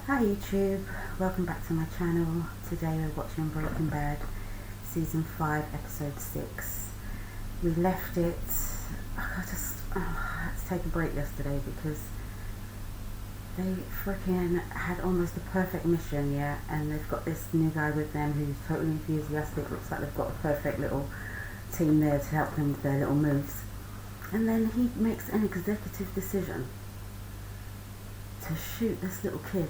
Hi YouTube, welcome back to my channel. Today we're watching Breaking Bad Season 5 Episode 6. We left it, I had to take a break yesterday because they freaking had almost a perfect mission, yeah, and they've got this new guy with them who's totally enthusiastic. Looks like they've got a perfect little team there to help them with their little moves. And then he makes an executive decision to shoot this little kid.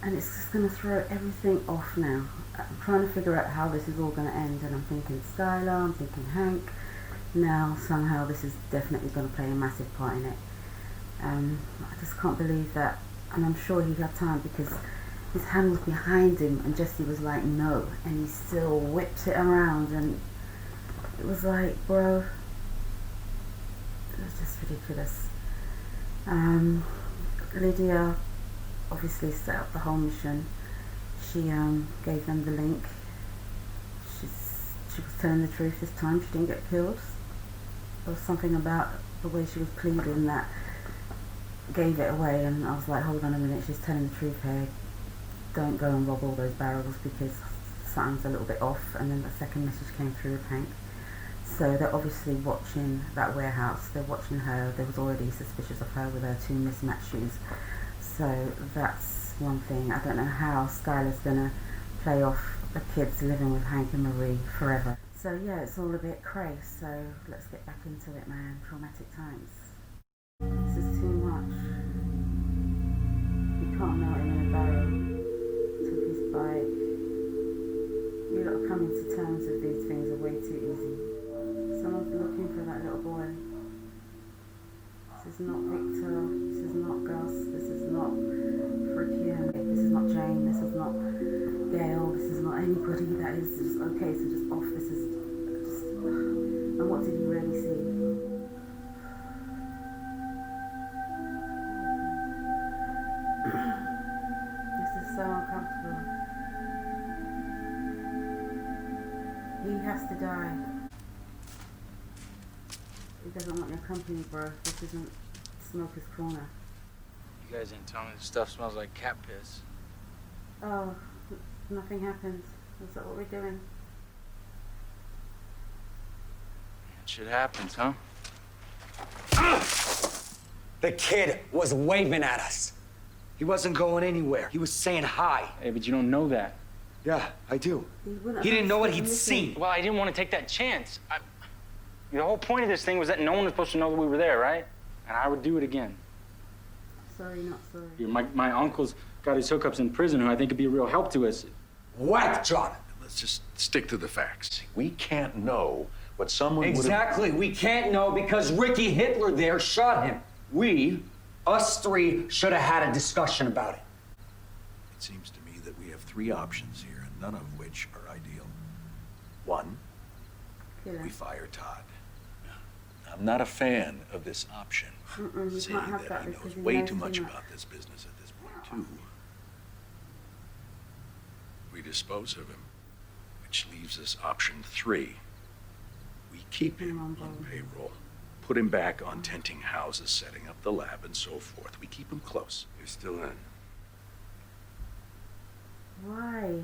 And it's just going to throw everything off now. I'm trying to figure out how this is all going to end, and I'm thinking Skylar, I'm thinking Hank. Now somehow this is definitely going to play a massive part in it. I just can't believe that, and I'm sure he had time because his hand was behind him and Jesse was like no, and he still whipped it around, and it was like, bro, it was just ridiculous. Lydia obviously set up the whole mission. She gave them the link. She was telling the truth this time. She didn't get killed. There was something about the way she was pleading that gave it away, and I was like, hold on a minute, she's telling the truth here. Don't go and rob all those barrels because something's a little bit off. And then the second message came through with Hank. So they're obviously watching that warehouse. They're watching her. They was already suspicious of her with her two mismatched shoes. So that's one thing. I don't know how Skylar's gonna play off the kids living with Hank and Marie forever. So yeah, it's all a bit crazy. So let's get back into it, man. Traumatic times. This is too much. You can't melt him in a barrel. Took his bike. You lot are coming to terms with these things are way too easy. Someone's looking for that little boy. This is not Victor, this is not Gus, this is not freaking, this is not Jane, this is not Gail, this is not anybody that is just okay, so just off. This is just, and what did you really see? This is so uncomfortable. He has to die. He doesn't want your company, bro. This isn't Smoker's Corner. You guys didn't tell me this stuff smells like cat piss. Oh, nothing happened. Is that what we're doing? Shit happens, huh? The kid was waving at us. He wasn't going anywhere. He was saying hi. Hey, but you don't know that. Yeah, I do. He He didn't know what he'd listen. seen. Well, I didn't want to take that chance. The whole point of this thing was that no one was supposed to know that we were there, right? And I would do it again. Sorry, not sorry. My uncle's got his hookups in prison, who I think could be a real help to us. What, John? Let's just stick to the facts. We can't know what someone Exactly. We can't know because Ricky Hitler there shot him. Us three, should have had a discussion about it. It seems to me that we have three options here, and none of which are ideal. One, we fire Todd. I'm not a fan of this option, you seeing can't have that he because knows he way knows too much too about this business at this point. Two, we dispose of him, which leaves us option three. We keep him on payroll, put him back on tenting houses, setting up the lab, and so forth. We keep him close. You're still in. Why?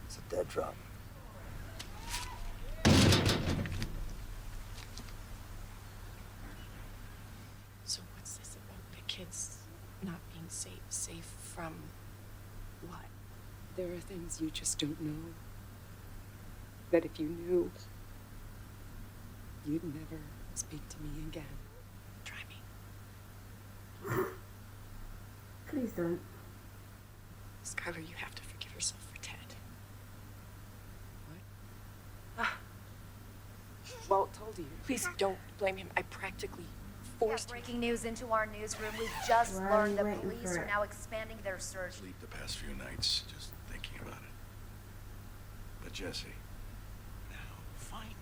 It's a dead drop. So what's this about the kids not being safe? Safe from what? There are things you just don't know. That if you knew, you'd never speak to me again. Try me. Please don't. Skylar, you have to forgive yourself for Ted. What? Walt told you. Please don't blame him. I practically forced him. Breaking news into our newsroom. We've just Why are learned you the waiting police for are it? now expanding their search. Sleep the past few nights just thinking about it. But Jesse, now, finally,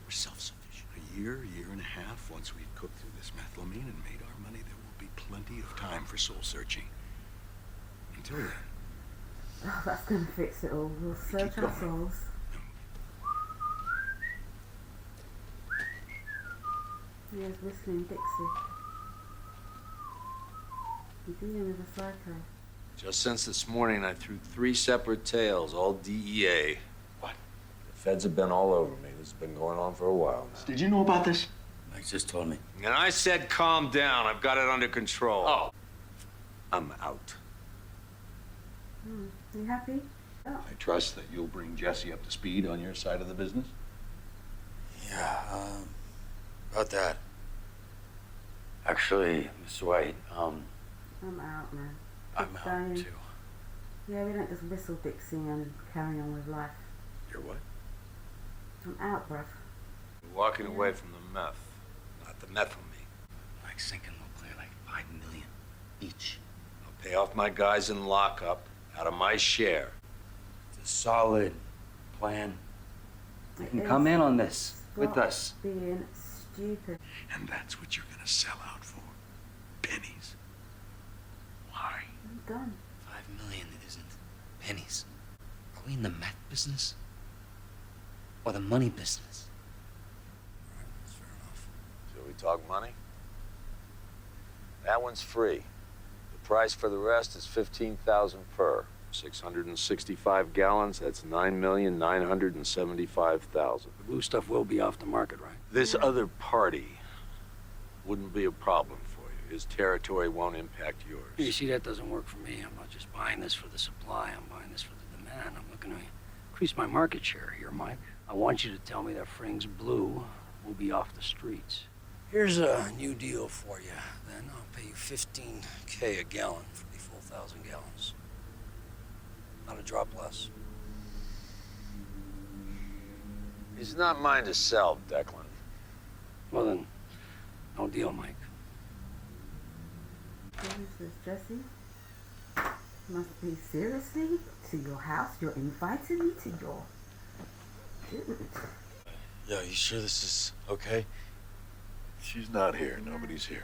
we're self-sufficient. A year and a half, once we've cooked through this methylamine and made our money, there will be plenty of time for soul searching. Until then, Oh, that's gonna fix it all. We'll search our souls. He was whistling Dixie. You're dealing with a psycho. Just since this morning, I threw 3 separate tales, all DEA. What? The feds have been all over me. This has been going on for a while now. Did you know about this? Mike just told me. And I said calm down. I've got it under control. Oh. I'm out. You happy? Oh. I trust that you'll bring Jesse up to speed on your side of the business. Yeah, about that. Actually, Mr. White, I'm out, man. I'm Keep out going. too. Yeah, we don't just whistle Dixie and carry on with life. You're what? I'm out, bruv. You're walking away from the meth, not the methylamine. Mike's thinking we'll clear like $5 million each. I'll pay off my guys in lockup out of my share. It's a solid plan. You It can is. come in on this with Stop us. being stupid. And that's what you're gonna sell out for. Pennies. Why? I'm done. $5 million isn't pennies. Are we in the meth business? Or the money business? All right, that's fair enough. Shall we talk money? That one's free. The price for the rest is $15,000 per. 665 gallons, that's $9,975,000. The blue stuff will be off the market, right? This other party wouldn't be a problem for you. His territory won't impact yours. You see, that doesn't work for me. I'm not just buying this for the supply. I'm buying this for the demand. I'm looking to increase my market share here, Mike. I want you to tell me that Fring's Blue will be off the streets. Here's a new deal for you. Then I'll pay you $15K a gallon for the full 1,000 gallons. Not a drop less. He's not mine to sell, Declan. Well then, no deal, Mike. What is this, Jesse? Must be seriously? To your house? You're inviting me to your... Dude. Yeah, you sure this is okay? She's not here. Nobody's here.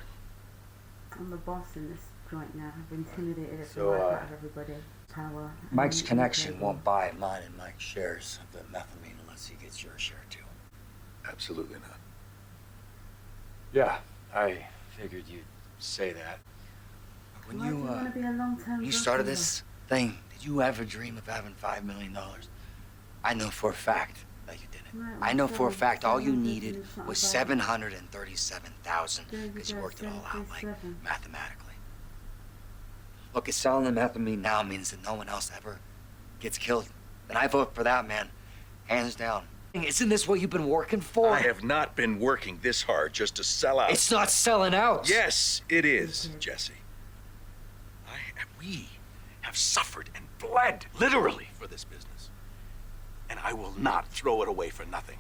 I'm the boss in this joint now. I've intimidated every So, life out of everybody. Power. Mike's and connection control. won't buy mine and Mike's shares of the methylamine unless he gets your share too. Absolutely not. Yeah, I figured you'd say that. When Why do you want to be a long-term you drug started dealer? this thing, did you ever dream of having $5 million? I know for a fact that you didn't. Right, I know for a fact all you 700 needed and something was thousand. 737,000 because you worked it all out like 737. mathematically. Look, if selling the methylamine now means that no one else ever gets killed, then I vote for that, man. Hands down. Isn't this what you've been working for? I have not been working this hard just to sell out. It's not selling out. Yes, it is, Jesse. We have suffered and bled, literally, for this business. And I will not throw it away for nothing.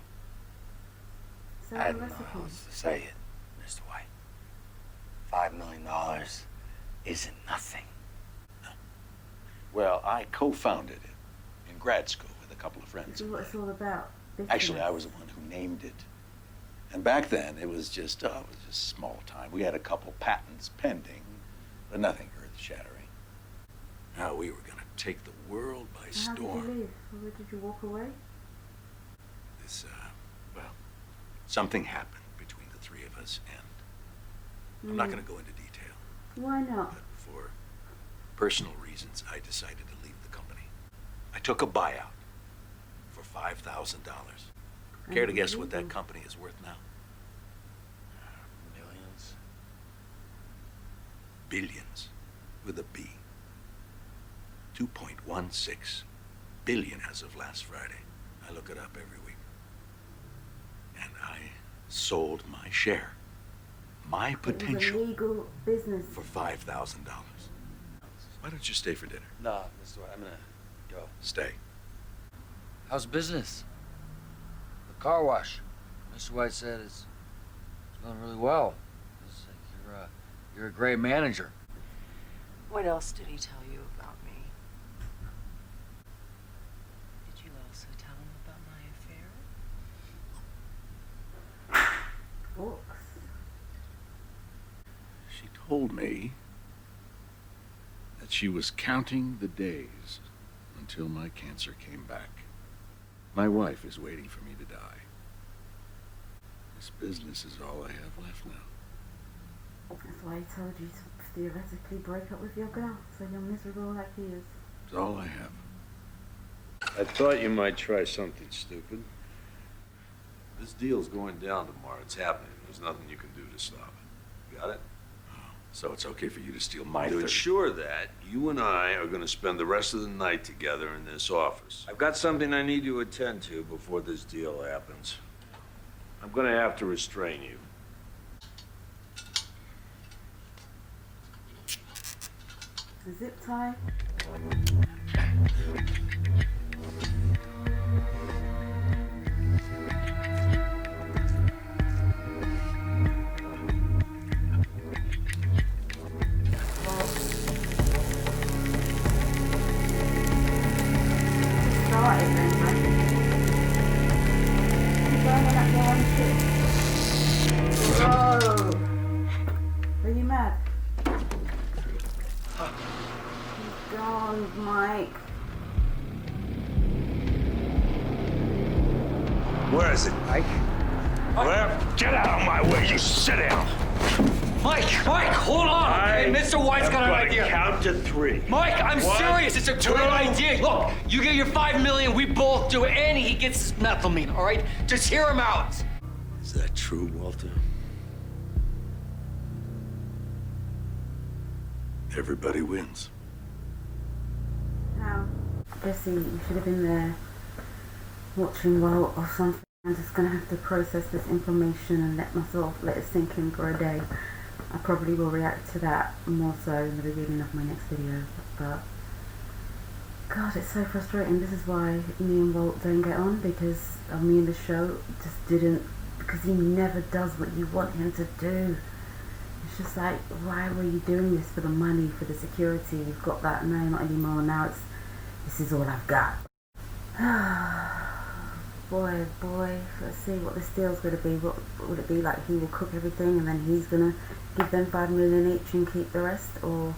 So I the don't know how recipe. else to say it, Mr. White. $5 million isn't nothing. Well, I co-founded it in grad school with a couple of friends. This is what it's all about. Actually, I Business. was the one who named it. And back then, it was just small time. We had a couple patents pending, but nothing earth-shattering. Now we were going to take the world by How did storm. you leave? Or did you walk away? This, well, something happened between the three of us, and I'm not going to go into detail. Why not? But for personal reasons, I decided to leave the company. I took a buyout for $5,000. Care to guess what that company is worth now? Millions. Billions, with a B. 2.16 billion as of last Friday. I look it up every week. And I sold my share, my It was potential, a legal business. for $5,000. Why don't you stay for dinner? No, Mr. White, I'm gonna go. Stay. How's business? The car wash. Mr. White said it's going really well. It's like you're a great manager. What else did he tell you about me? Did you also tell him about my affair? Books. She told me that she was counting the days until my cancer came back. My wife is waiting for me to die. I This business is all I have left now. That's why he told you to theoretically break up with your girl, so you're miserable like he is. It's all I have. I thought you might try something stupid. This deal's going down tomorrow. It's happening. There's nothing you can do to stop it. Got it? So it's okay for you to steal my To 30. ensure that, you and I are going to spend the rest of the night together in this office. I've got something I need to attend to before this deal happens. I'm going to have to restrain you. A zip tie. Are you mad? He's gone, Mike. Where is it, Mike? Where? Get out of my way, you sit down. Mike, hold on, okay? Mr. White's got an idea. Count to 3. Mike, I'm 1, serious. It's a great 2. idea. Look, you get your $5 million, we both do it, and he gets his methylamine, all right? Just hear him out. Is that true, Walter? Everybody wins. Now, Jesse, you should have been there watching Walt or something. I'm just gonna have to process this information and let it sink in for a day. I probably will react to that more so in the beginning of my next video. But God, it's so frustrating. This is why me and Walt don't get on, because me and the show just didn't, because he never does what you want him to do. It's just like, why were you doing this? For the money, for the security? You've got that. No, not anymore. Now this is all I've got. Boy, let's see what this deal's going to be. What would it be like? He will cook everything and then he's going to give them $5 million each and keep the rest, or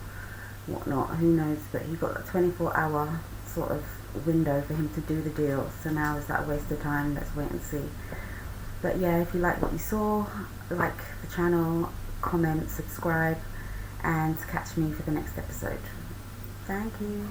whatnot? Who knows? But he got a 24-hour sort of window for him to do the deal. So now is that a waste of time? Let's wait and see. But yeah, if you like what you saw, like the channel, comment, subscribe, and catch me for the next episode. Thank you.